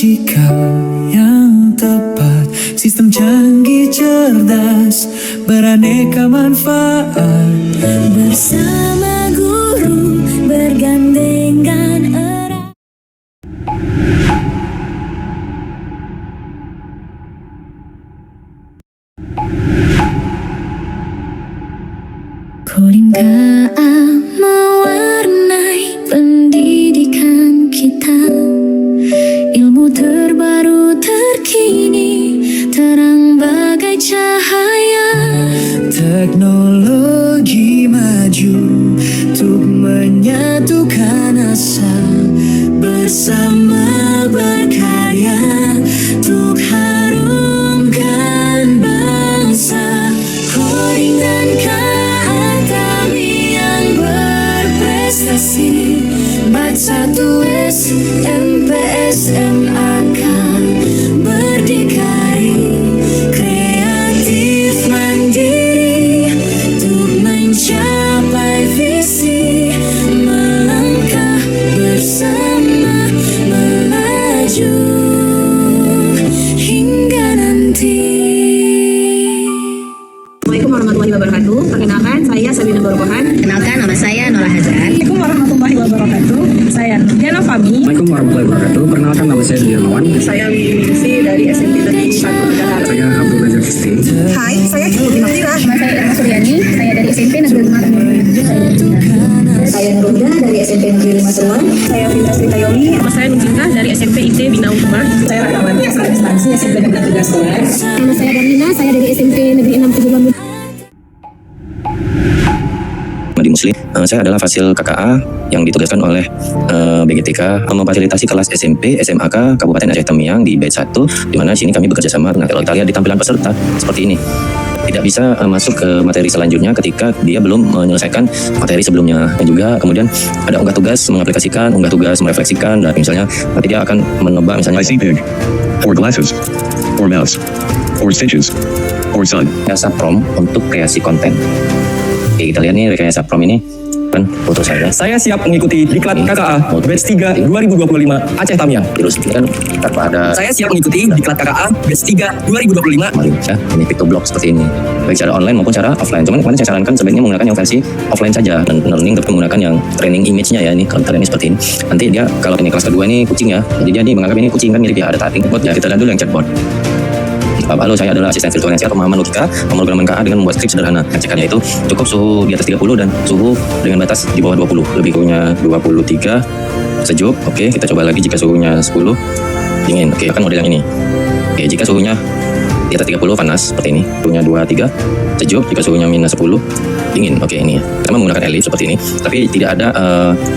Logika yang tepat, sistem canggih cerdas, beraneka manfaat. Bersama guru bergandengan erat. Coding KA mewarnai pendidikan kita. Ilmu terbaru terkini, terang bagai cahaya. Teknologi maju untuk menyatukan asa, bersama berkarya untuk harumkan bangsa. Coding dan KA kami yang berprestasi. Bat 1 SMP SMAK berdikari, kreatif mandiri untuk mencapai visi, melangkah bersama melaju hingga nanti. Assalamualaikum warahmatullahi wabarakatuh. Perkenalkan, saya Sabina Barokohan. Kenalkan, nama saya Nora Hazran. Assalamualaikum warahmatullahi wabarakatuh. Saya Diana Fami. Assalamualaikum warahmatullahi wabarakatuh. Perkenalkan, nama saya Dirmawan. Saya Wiwisi dari SMP Negeri 1 Kendal. Saya Abdul Razak Fisti. Hai, saya Ibu Natira. Nama saya Irma Suryani. Saya dari SMP Negeri 5 Temuan. Saya Nurulda dari SMP Negeri 5 Temuan. Saya Fitri Sitayomi. Nama saya Nucinta dari SMP IT Bina Utama. Saya Rakawati asal instansi SMP Negeri 13 Sekolah. Nama saya Darlina. Saya dari SMP Negeri 6 Tujuh Bambu. Di Muslim, saya adalah fasil KKA yang ditugaskan oleh BGTK memfasilitasi kelas SMP, SMAK Kabupaten Aceh Tamiang di batch 1, di mana sini kami bekerja sama. Nah, kalau kita lihat di tampilan peserta seperti ini, tidak bisa masuk ke materi selanjutnya ketika dia belum menyelesaikan materi sebelumnya. Dan juga kemudian ada unggah tugas mengaplikasikan, unggah tugas merefleksikan, dan misalnya nanti dia akan menebak misalnya I see pig, or glasses, or mouse, or stitches, or sun. rekayasa prom untuk kreasi konten. Oke, kita lihat nih rekayasa prom ini kan foto saya. Saya siap mengikuti diklat KKA batch 3 2025 Aceh Tamiang. Terus ini kan tanpa ada Saya siap mengikuti diklat KKA batch 3 2025. kemarin ya, ini pictoblog seperti ini, baik secara online maupun secara offline. Cuman kemarin saya sarankan sebaiknya menggunakan yang versi offline saja, dan learning tapi menggunakan yang training image-nya ya. Ini kalau ini seperti ini. Nanti dia kalau ini kelas kedua ini kucing ya, jadi dia nih menganggap ini kucing kan mirip ya, ada taring bot ya. Kita lihat dulu yang chatbot. Halo, saya adalah asisten virtual NCR pemahaman logika pemrograman KA dengan membuat skrip sederhana. Ngecekannya itu cukup suhu di atas 30 dan suhu dengan batas di bawah 20. Lebih suhunya 23 sejuk. Oke, kita coba lagi jika suhunya 10 dingin. Oke, akan model yang ini. Oke, jika suhunya di atas 30 panas seperti ini, suhunya 23 sejuk, jika suhunya minus 10 dingin. Oke, ini ya. Kita menggunakan ellipse seperti ini, tapi tidak ada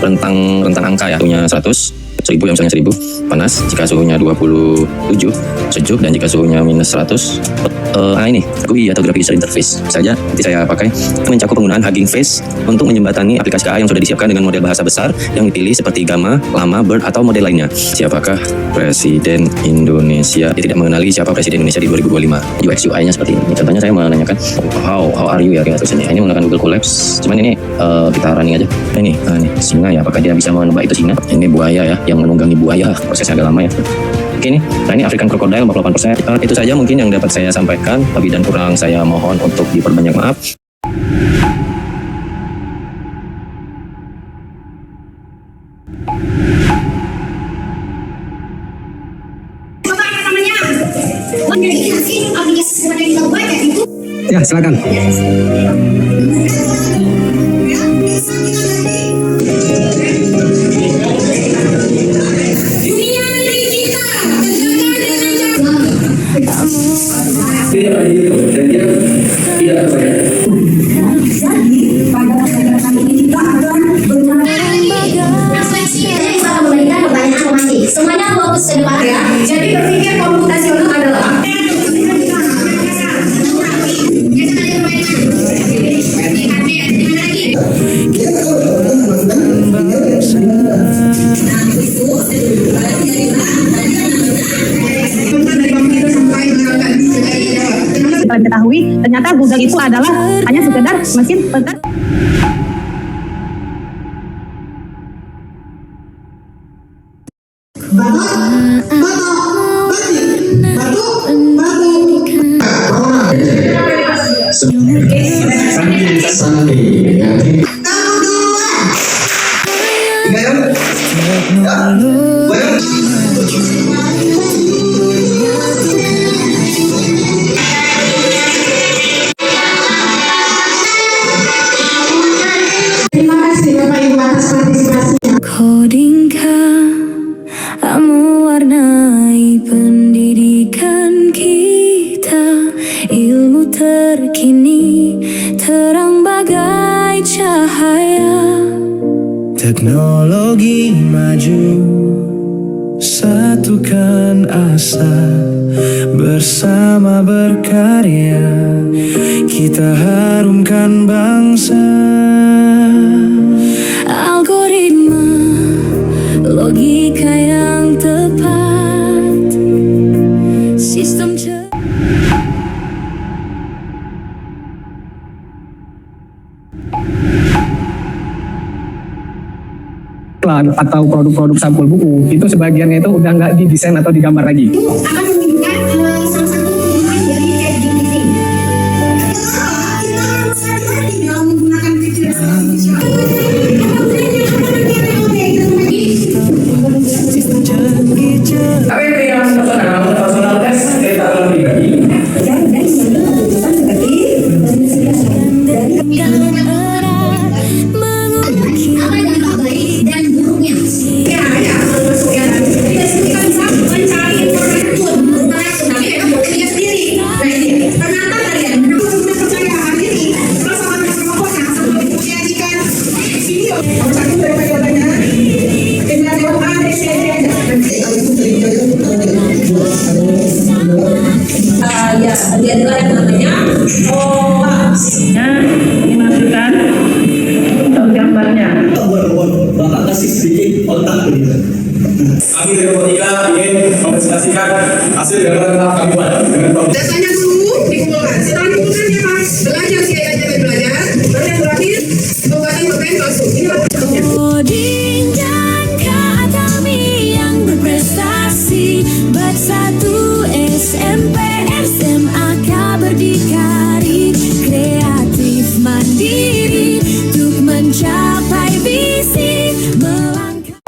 rentang angka ya. Suhunya 100 1000 ya, misalnya 1000 panas, jika suhunya 27 sejuk, dan jika suhunya minus 100 ini GUI atau graphic user interface saja. Nanti saya pakai mencakup penggunaan Hugging Face untuk menjembatani aplikasi KA yang sudah disiapkan dengan model bahasa besar yang dipilih seperti Gamma, Llama, Bird, atau model lainnya. Siapakah Presiden Indonesia? Dia tidak mengenali siapa Presiden Indonesia di 2025. UX UI-nya seperti ini. Contohnya saya menanyakan how are you ya, kayak tulisannya. Ini menggunakan Google Collabs. Cuman ini kita running aja. Ini singa ya, apakah dia bisa menebak itu singa? Ini buaya ya, yang menunggangi buaya. Prosesnya agak lama ya. Oke nih, nah ini African Crocodile 48%. Itu saja mungkin yang dapat saya sampaikan. Lebih dan kurang saya mohon untuk diperbanyak maaf. Ya, silakan. Semuanya fokus ke depan ya. Jadi berpikir komputasional adalah Kalian ketahui, ternyata Google itu adalah hanya sekedar mesin pencari. Bapak, Teknologi maju, satukan asa, bersama berkarya, kita harumkan bangsa. Algoritma, logika yang tepat, sistem iklan atau produk-produk sampul buku itu sebagiannya itu udah nggak didesain atau digambar lagi. Akan menunjukkan salah satu kegunaan dari ChatGPT. Kita harus hati-hati dalam menggunakan kecerdasan artifisial. Tapi yang personal test kita lebih lagi. Dia adalah yang namanya OAS. Dimasukkan untuk gambarnya. Bapak kasih sedikit otak begitu. Kami dari Robotika ingin mempresentasikan hasil gambaran telah kami buat dengan dasarnya dulu dikumpulkan. Setelah dikumpulkan ya Mas, belajar sih aja belajar. Lalu yang terakhir pembuatan pemain masuk. Ini Coding dan Akademi yang berprestasi, bersatu SMP SMA berdikari, kreatif mandiri untuk mencapai visi melangkah.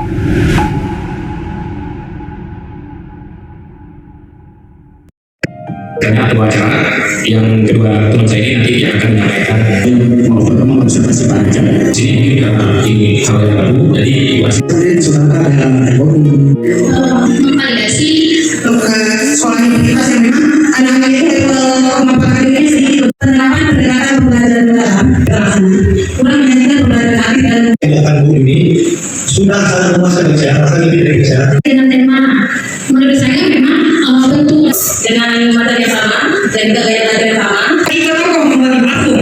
Karena ada acara yang kedua teman saya ini nanti yang akan menyampaikan mau observasi panjang. Di sini karena ini hal yang baru, jadi memvalidasi sekolah universitas yang memang anak-anak itu kemampuan dirinya sedikit penerapan pendekatan pembelajaran dalam kurang menyajikan pembelajaran aktif dan kegiatan guru ini sudah sangat memuaskan saya, rasa lebih dari saya. dengan tema menurut saya memang bentuk dengan materi yang sama dan juga gaya belajar yang sama. Itu membagi waktu.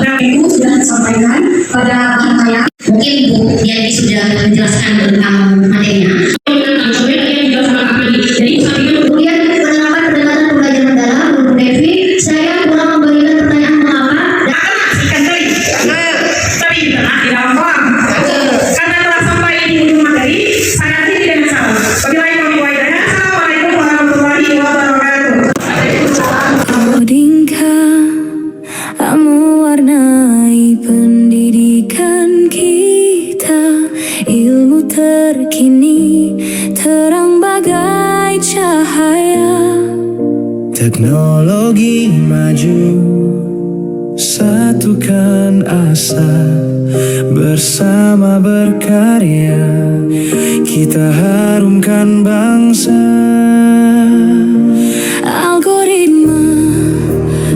Nah itu sudah disampaikan pada saya. Mungkin Bu Diani sudah menjelaskan tentang materinya. Jadi kemudian penerapan pendekatan pembelajaran mendalam menurut Devi, saya kurang memberikan pertanyaan mengapa. Tapi tidak paham. Karena telah sampai di ujung materi, saya tidak masalah. Assalamualaikum warahmatullahi wabarakatuh. Codingka mewarnai pendidikan kita, ilmu terkini terang bagai cahaya. Teknologi maju, satukan asa, bersama berkarya, kita harumkan bangsa. Algoritma,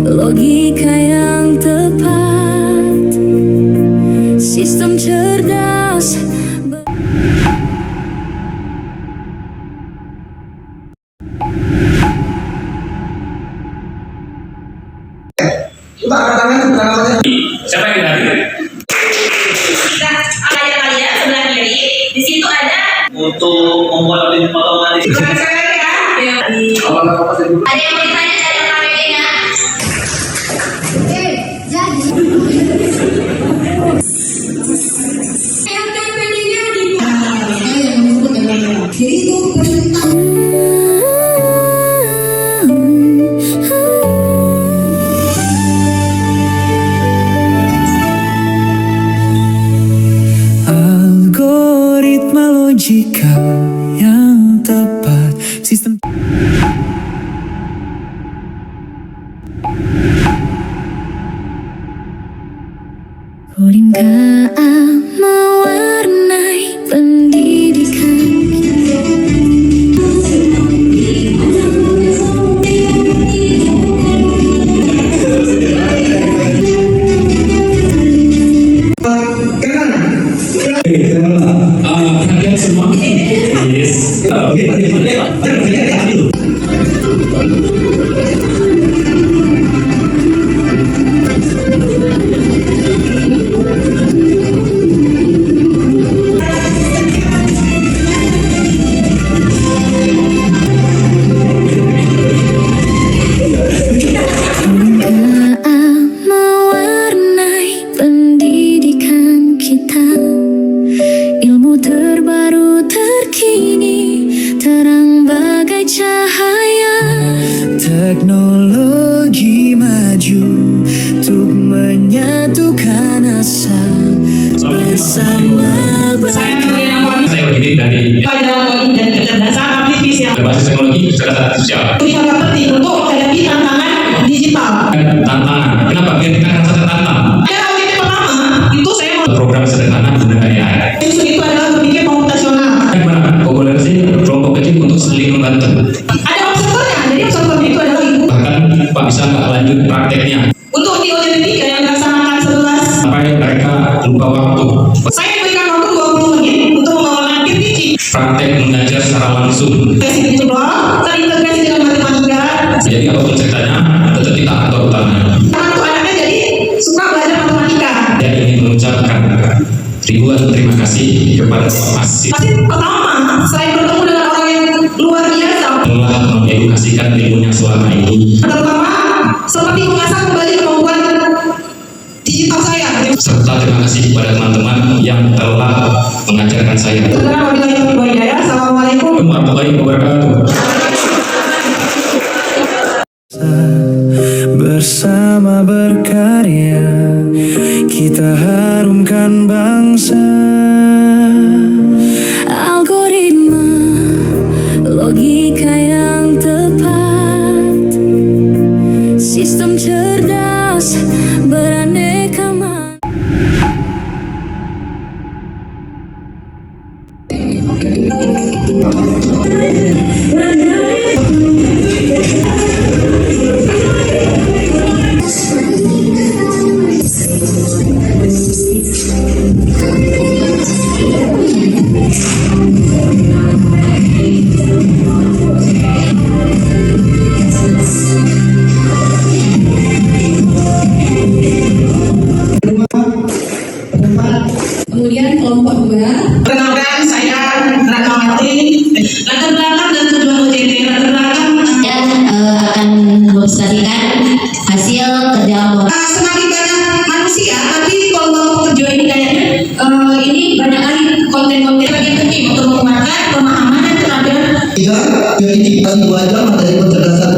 logika yang tepat, sistem cerdas. Siapa yang hadir? Kita ayat kalian sebelah kiri. Di situ ada Untuk membuat link otomatis. saya ya. Ada yang mau Ada yang mau ditanya dari KPP-nya? Algoritma logika yang tepat, sistem Codingka mewarnai pendidikan kita. Oke, itu. Mewarnai pendidikan kita, ilmu terbaru terkini, terang bagai cahaya. Teknologi maju untuk menyatukan asa bersama. Saya begini dari Teknologi dan kecerdasan artifisial. berbasis teknologi kecerdasan artifisial. Itu sangat penting untuk menghadapi tantangan digital. Tantangan. Kenapa? Biar kita merasa tertantang. Titik pertama itu saya Program sederhana menggunakan AI. maksud itu adalah berpikir komputasional. Gimana? Kolaborasi kelompok kecil untuk saling membantu. Ada observernya, jadi observernya itu adalah ibu. Bahkan Pak bisa nggak lanjut prakteknya. Untuk di OJT 3 yang dilaksanakan 11, Sampai mereka lupa waktu. saya berikan waktu 20 menit untuk mengelola PPT. Praktek mengajar secara langsung. Integrasi digital, terintegrasi dengan matematika. Jadi apapun ceritanya, tetap kita aktor utama. Kartu anaknya jadi suka belajar matematika. Dia ingin mengucapkan ribuan terima kasih kepada Bapak Masih Pasti pertama, saya bertemu dengan orang yang luar biasa. telah mengedukasikan ilmunya selama ini, Terutama seperti mengasah kembali kemampuan digital saya. serta terima kasih kepada teman-teman yang telah mengajarkan saya. Wabillahi taufiq wal hidayah. Assalamualaikum Warahmatullahi wabarakatuh. Bersama berkarya kita harumkan bangsa. Algoritma, logika yang tepat, sistem cerdas beraneka macam. Kemudian kelompok 2. Perkenalkan, saya Ratnawati. Latar belakang dan tujuan OJT. Latar belakang akan mempresentasikan hasil kerja laboratorium. semakin banyak manusia, tapi kelompok pekerja ini kayaknya ini banyak kali konten-konten yang penting untuk menguatkan pemahaman dan keterampilan. Jadi kita 2 jam materi kecerdasan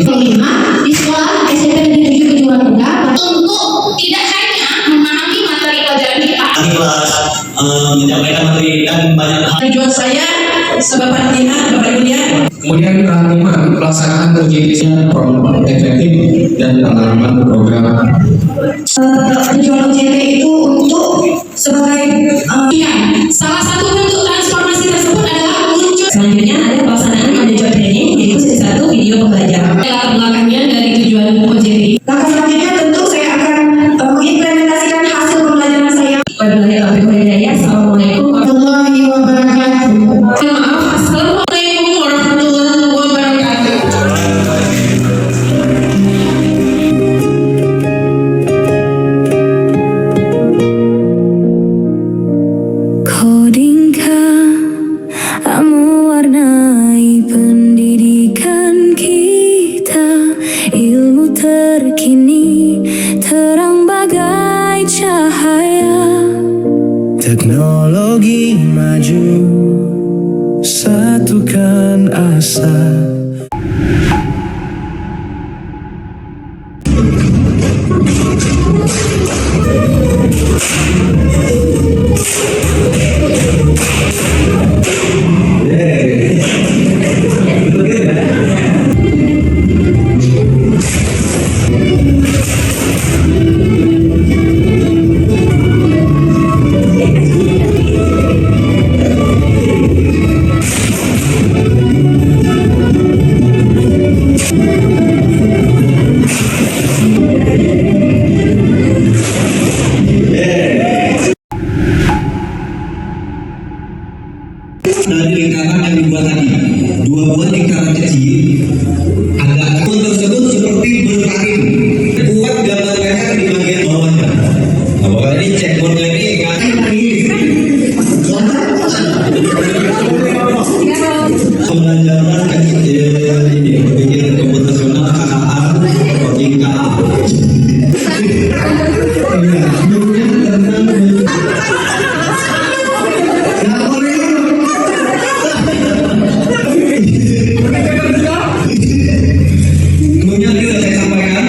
Kelima, di sekolah SMP Negeri 7 Kejuruan Muda Untuk tidak hanya memahami materi pelajaran kita. Kami kelas menyampaikan materi dan banyak hal. Tujuan saya sebagai panitia, Bapak Ibu lihat, Kemudian kelima, pelaksanaan OJT-nya efektif dan pengalaman program. tujuan OJT itu untuk sebagai salah satu bentuk transformasi tersebut adalah muncul. Selanjutnya ada pelaksanaan on the job training, yaitu satu video pembelajaran. Latar belakangnya dari tujuan OJT. Langkah selanjutnya tentu saya akan mengimplementasikan hasil pembelajaran saya. Wabillahi taufiq wal hidayah. Assalamualaikum warahmatullahi wabarakatuh. Maaf, assalamualaikum warahmatullahi wabarakatuh. Kodingka mewarnai pendidikan kita, ilmu terkini, terang bagai cahaya. Teknologi maju satukan asa. pembelajaran ini berpikir komputasional KKA coding KA. Kemudian kita saya sampaikan.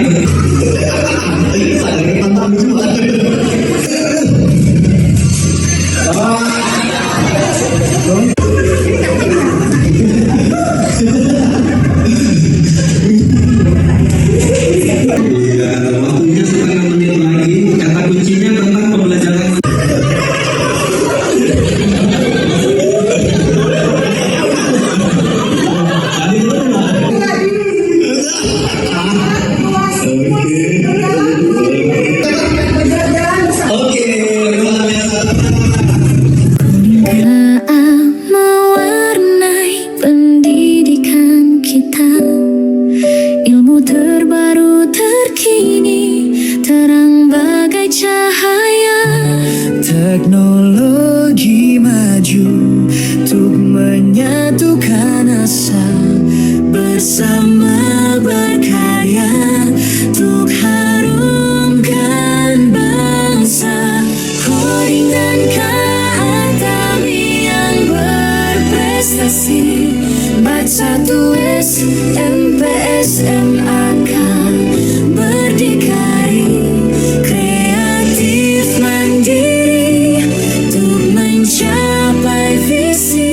Waktunya setengah menit lagi. Kata kuncinya tentang pembelajaran. Oke, luar biasa. Mewarnai pendidikan kita, ilmu terbaru terkini, terang bagai cahaya. Teknologi maju untuk menyatukan asa, bersama berkarya untuk harumkan bangsa. Coding dan kami yang berprestasi, baca tulis MPSM akan berdikari, kreatif mandiri untuk mencapai visi.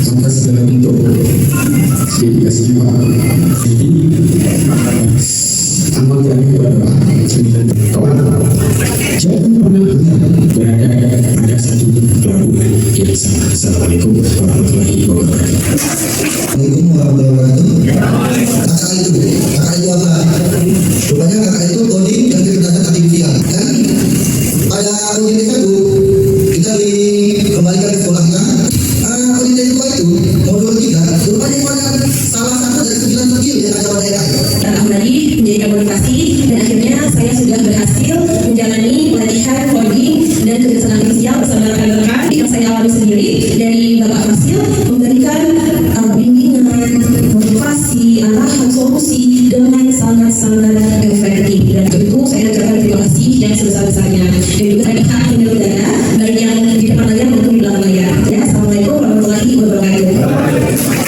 Sampai segala bentuk dedikasi jiwa. Jadi amal kami adalah sembilan kawan. Jangan pernah berada pada satu pelabuhan yang sama. Assalamualaikum warahmatullahi wabarakatuh. Assalamualaikum warahmatullahi wabarakatuh. Kakak itu apa? Rupanya kakak itu coding dan kecerdasan artifisial. Dan pada ujian satu kita dikembalikan ke sekolahnya. Ujian itu modul 3 rupanya pada salah satu dari 9 skill yang ada pada AI. Tadi menjadi komunikasi dan akhirnya saya sudah berhasil menjalani pelatihan coding dan kecerdasan artifisial bersama rekan-rekan yang saya alami sendiri dari Bapak Fasil, memberikan bimbingan, motivasi, arahan, solusi dengan sangat-sangat efektif. Dan untuk itu saya ucapkan terima kasih yang sebesar-besarnya. Dan juga saya pihak penyelenggara baik yang di depan layar maupun di belakang layar. Ya, Assalamualaikum warahmatullahi wabarakatuh.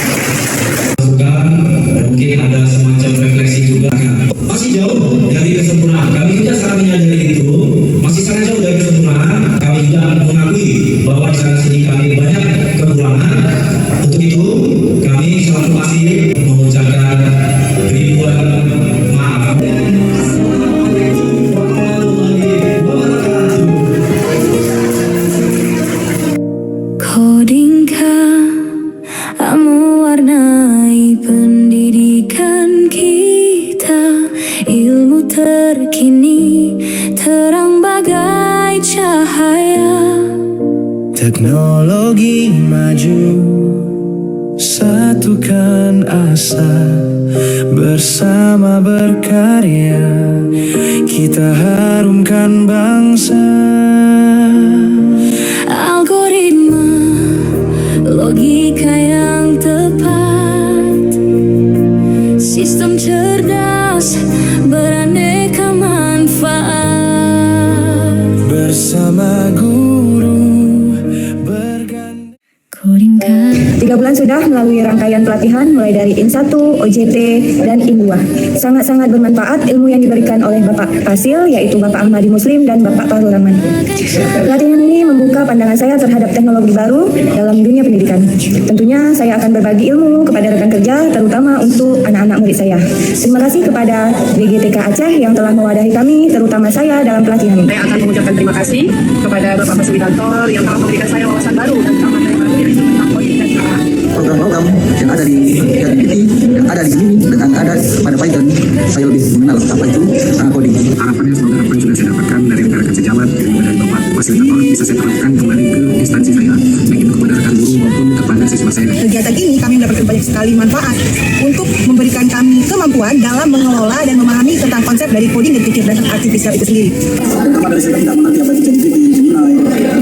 Mungkin ada semacam refleksi juga. Masih jauh dari kesempurnaan. Kami juga sangat menyadari itu. Masih sangat jauh dari kesempurnaan. Kami juga mengakui bahwa di sana sini kami banyak kekurangan. Untuk itu kami selalu pasti mengucapkan ribuan maaf. Assalamualaikum warahmatullahi wabarakatuh. Coding mewarnai pendidikan kita, ilmu terkini, terang bagai cahaya. Teknologi maju, satukan asa, bersama berkarya, kita harumkan bangsa. Algoritma, logika yang tepat, sistem cerdas beraneka manfaat, bersama guru berganda. 3 bulan sudah melalui rangkaian pelatihan mulai dari IN1, OJT, dan IN2. Sangat-sangat bermanfaat ilmu yang diberikan oleh Bapak Fasil, yaitu Bapak Ahmadi Muslim dan Bapak Fahru Rahman. Pelatihan ini membuka pandangan saya terhadap teknologi baru dalam dunia pendidikan. Tentunya saya akan berbagi ilmu kepada rekan kerja, terutama untuk anak-anak murid saya. Terima kasih kepada BGTK Aceh yang telah mewadahi kami, terutama saya dalam pelatihan ini. Saya akan mengucapkan terima kasih kepada Bapak Fasilitator yang telah memberikan saya wawasan baru tentang materi baru yaitu tentang coding dan Program-program yang ada di ChatGPT, yang ada di sini, dan yang ada pada Python, saya lebih mengenal apa itu coding. Harapannya semoga apa yang sudah saya dapatkan dari rekan-rekan sejawat dan Bapak Fasilitator bisa saya terapkan kembali ke instansi saya, baik itu kepada rekan guru maupun kepada siswa saya. Kegiatan ini kami mendapatkan banyak sekali manfaat untuk memberikan kami kemampuan dalam mengelola dan memahami tentang konsep dari coding dan kecerdasan artifisial itu sendiri. Pertama dari saya tidak mengerti apa itu ChatGPT,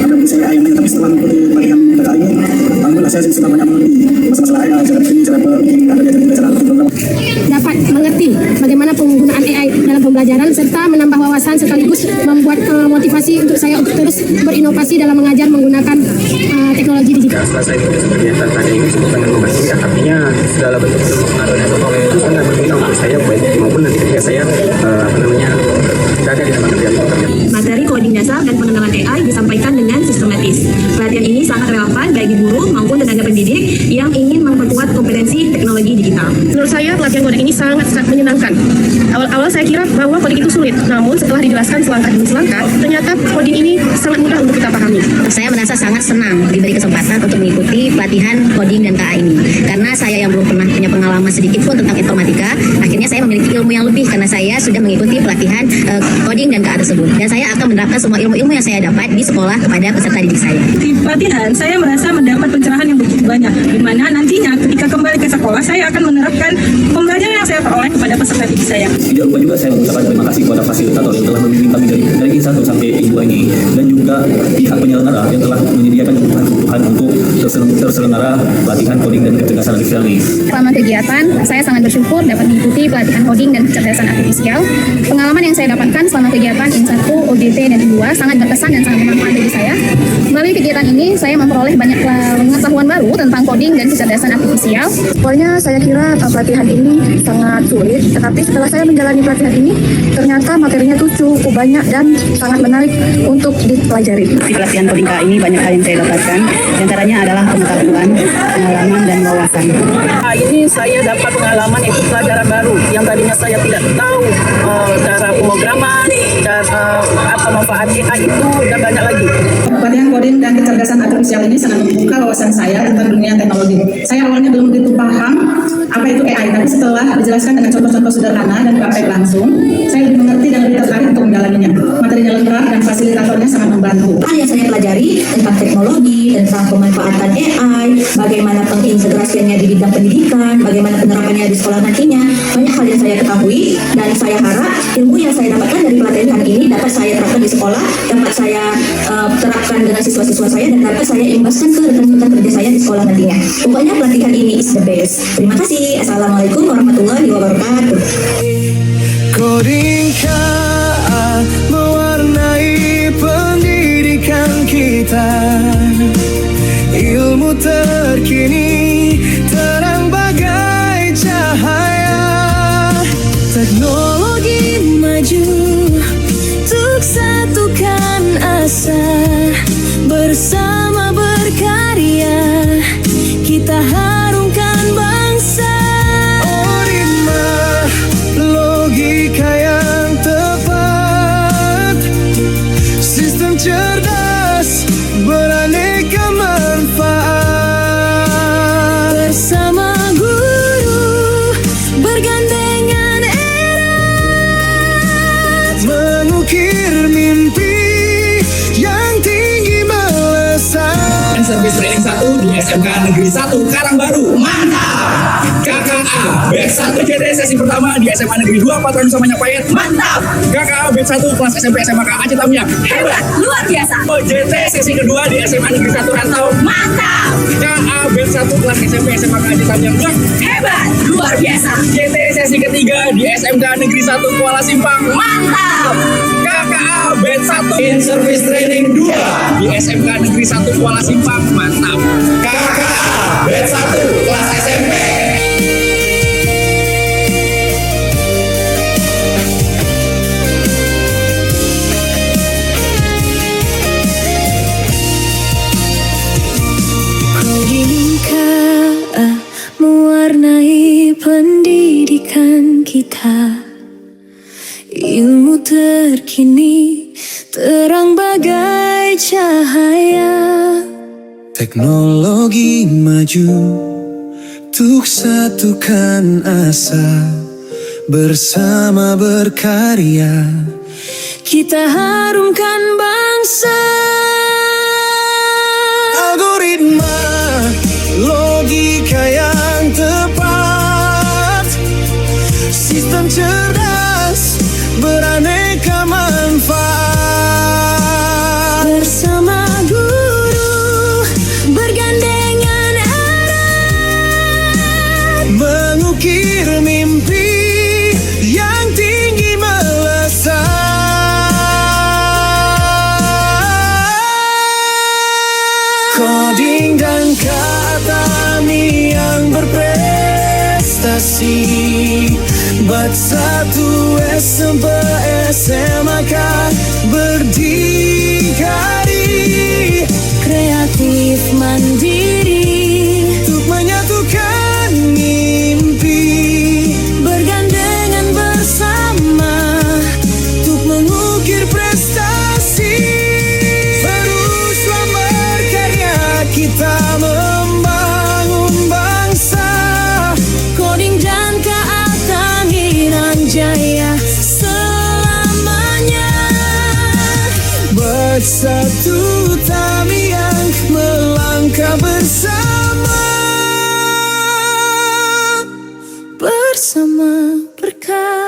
karena saya AI ini, tapi setelah mengikuti pelatihan mereka ini, alhamdulillah saya sudah banyak mengerti masalah AI, cara ini, cara dapat mengerti bagaimana penggunaan AI dalam pembelajaran serta menambah wawasan sekaligus membuat motivasi untuk saya untuk terus berinovasi dalam mengajar menggunakan teknologi digital. Setelah saya ikut kegiatan tadi ini cukup dengan membantu ya, artinya segala bentuk pengaruh atau oleh itu sangat berguna untuk saya baik maupun nanti ketika saya berada di tempat kerja. Materi coding dasar dan pengenalan AI disampaikan dengan sistematis. Pelatihan ini sangat relevan bagi guru maupun tenaga pendidik yang ingin memperkuat kompetensi teknologi digital. Menurut saya pelatihan coding ini sangat menyenangkan. Awal-awal saya kira bahwa coding itu sulit, namun setelah dijelaskan selangkah demi selangkah, ternyata coding ini sangat mudah untuk kita pahami. Saya merasa sangat senang diberi kesempatan untuk mengikuti pelatihan coding dan KA ini. Karena saya yang belum pernah punya pengalaman sedikit pun tentang informatika, akhirnya saya memiliki ilmu yang lebih karena saya sudah mengikuti pelatihan coding dan KA tersebut. Dan saya akan menerapkan semua ilmu-ilmu yang saya dapat di sekolah kepada peserta didik saya. Di pelatihan, saya merasa mendapat pencerahan yang begitu banyak, di mana nantinya ketika kembali ke sekolah, saya akan menerapkan pembelajaran yang saya peroleh kepada peserta didik saya. Tidak lupa juga saya mengucapkan terima kasih kepada fasilitator yang telah membimbing kami dari I1 sampai I2 ini, dan juga pihak penyelenggara yang telah menyediakan kebutuhan untuk terselenggara pelatihan coding dan kecerdasan artifisial ini. Selama kegiatan, saya sangat bersyukur dapat mengikuti pelatihan coding dan kecerdasan artifisial. Pengalaman yang saya dapatkan selama kegiatan I1, OJT, dan I2 sangat berkesan dan sangat bermanfaat bagi saya. Melalui kegiatan ini, saya memperoleh banyak pengetahuan baru tentang coding dan kecerdasan artifisial. Awalnya saya kira pelatihan ini sangat sulit, tetapi setelah saya menjalani pelatihan ini, ternyata materinya tuh cukup banyak dan sangat menarik untuk dipelajari. Di pelatihan coding KA ini banyak hal yang saya dapatkan, di antaranya adalah pengetahuan, pengalaman, dan wawasan. Ini saya dapat pengalaman itu pelajaran baru yang tadinya saya tidak tahu cara pemrograman dan apa manfaat AI itu dan banyak lagi. Pelatihan coding dan kecerdasan artifisial ini sangat membuka wawasan saya tentang dunia teknologi. Saya awalnya belum begitu paham apa itu AI, tapi setelah dijelaskan dengan contoh-contoh sederhana dan praktek langsung, saya lebih mengerti dan lebih tertarik untuk menjalaninya. Materinya lengkap dan fasilitatornya sangat membantu. Hal yang saya pelajari tentang teknologi, tentang pemanfaatan AI, bagaimana pengintegrasiannya di bidang pendidikan, bagaimana penerapannya di sekolah nantinya, banyak hal yang saya ketahui, dan saya harap ilmu yang saya dapatkan dari pelatihan ini dapat saya terapkan di sekolah, dapat saya terapkan dengan siswa-siswa saya, dan dapat saya imbaskan ke rekan-rekan kerja saya di sekolah nantinya. Pokoknya pelatihan ini is the best. Terima kasih. Assalamualaikum warahmatullahi wabarakatuh. Coding KA mewarnai pendidikan kita. Ilmu terkini terang bagai cahaya. Teknologi maju untuk satukan asa. Bersama berkarya kita harumkan bangsa. Orima logika yang tepat, sistem cerdas beraneka manfaat. Bersama guru bergandengan erat, mengukir mimpi yang tinggi melesat. Service Training 1 di SMK Negeri 1 Karangbaru. Mantap! KKA Batch 1 JT sesi pertama di SMA Negeri 2 Patron Samanya Payet. Mantap! KKA Batch 1 kelas SMP SMK Aceh Tamiang. Hebat! Luar biasa! OJT sesi kedua di SMA Negeri 1 Rantau. Mantap! KKA Batch 1 kelas SMP SMK Aceh Tamiang. Hebat! Luar biasa! JT sesi ketiga di SMK Negeri 1 Kuala Simpang. Mantap! KKA Batch 1 in Service Training 2 di SMK Negeri 1 Kuala Simpang. Mantap. KKA Batch 1 kelas SMP. Coding KA mewarnai pendidikan kita. Ilmu terkini terang bagai cahaya. Teknologi maju untuk satukan asa. Bersama berkarya kita harumkan bangsa. Algoritma Satu SMP SMK berdikari, kreatif mandiri, untuk menyatukan mimpi, bergandengan bersama, untuk mengukir prestasi. Teruslah berkarya, kita membangun bangsa. Koding dan keatanginan jaya selamanya. Bersatu tamiang melangkah bersama. Bersama berkarya.